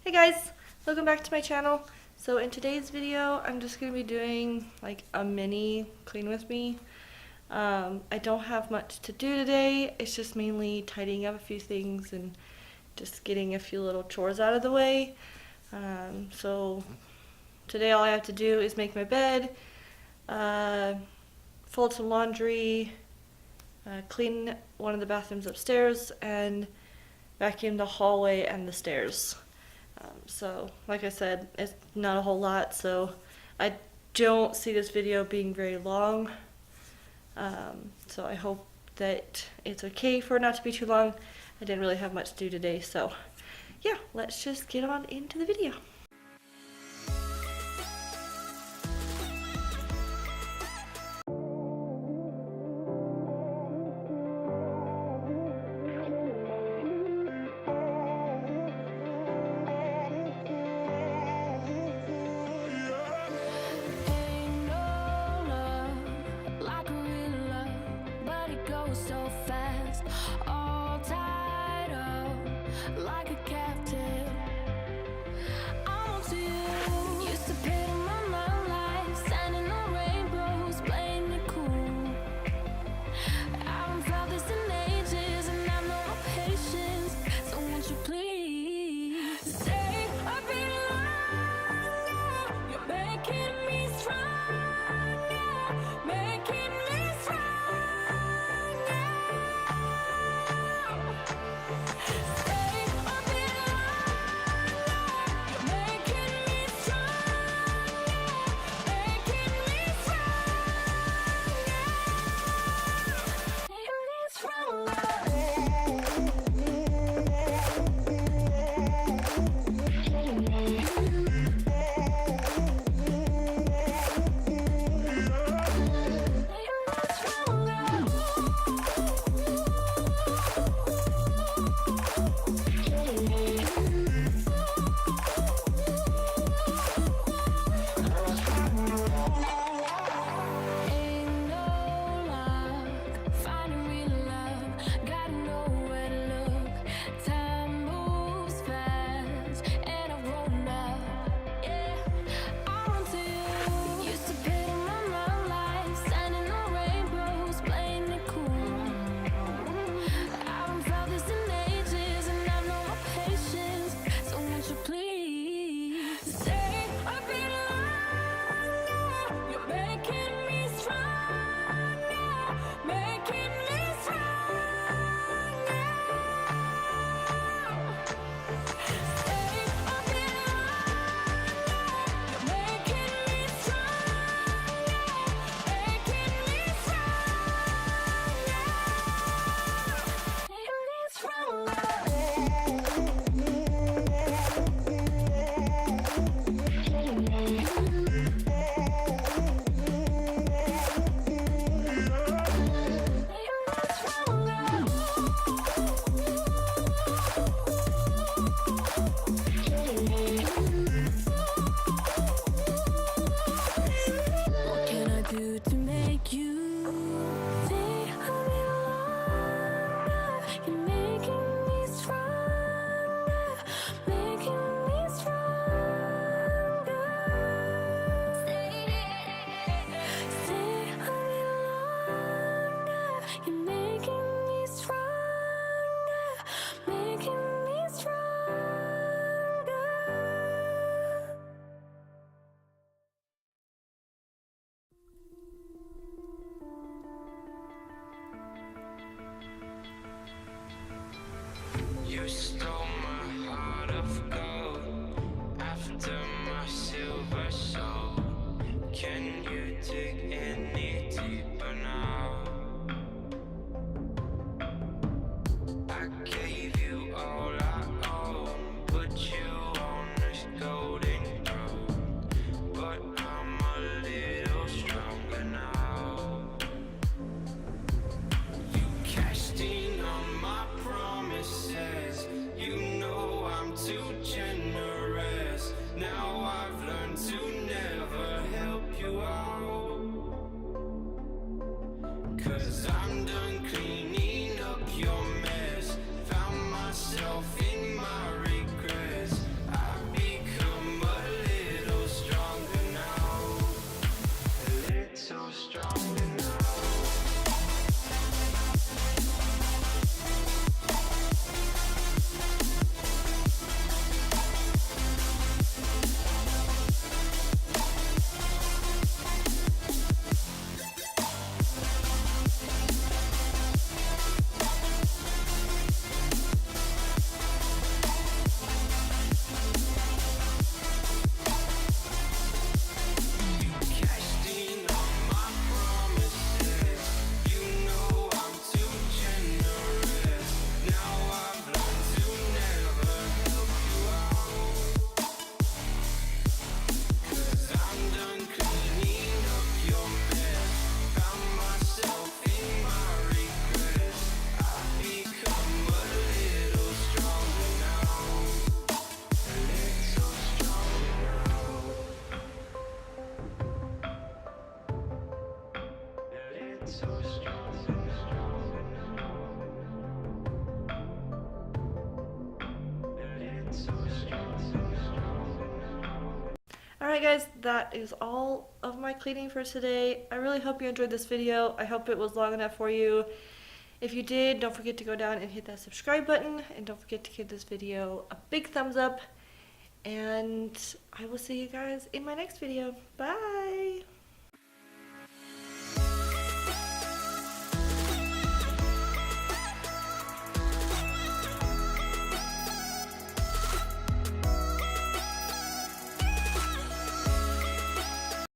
Hey guys, welcome back to my channel. So in today's video, I'm just going to be doing like a mini clean with me. I don't have much to do today. It's just mainly tidying up a few things and just getting a few little chores out of the way. So today all I have to do is make my bed, fold some laundry, clean one of the bathrooms upstairs, and vacuum the hallway and the stairs. So like I said, it's not a whole lot, so I don't see this video being very long. So I hope that it's okay for it not to be too long. I didn't really have much to do today, so yeah, let's just get on into the video. So fast, all tied up like a captive. I want you. Used to pit in my mind like standing on rainbows, playing it cool. I haven't felt this in ages, and I've no patience. So won't you please stay a bit longer? You're making me stronger, making me stronger. You stole my heart of gold after my silver soul. Can you dig any deeper now? I gave you all I own, put you on this golden throne, but I'm a little stronger now. You cashed in on my promises. You know I'm too jealous. Alright guys, that is all of my cleaning for today. I really hope you enjoyed this video. I hope it was long enough for you. If you did, don't forget to go down and hit that subscribe button, and don't forget to give this video a big thumbs up, and I will see you guys in my next video. Bye!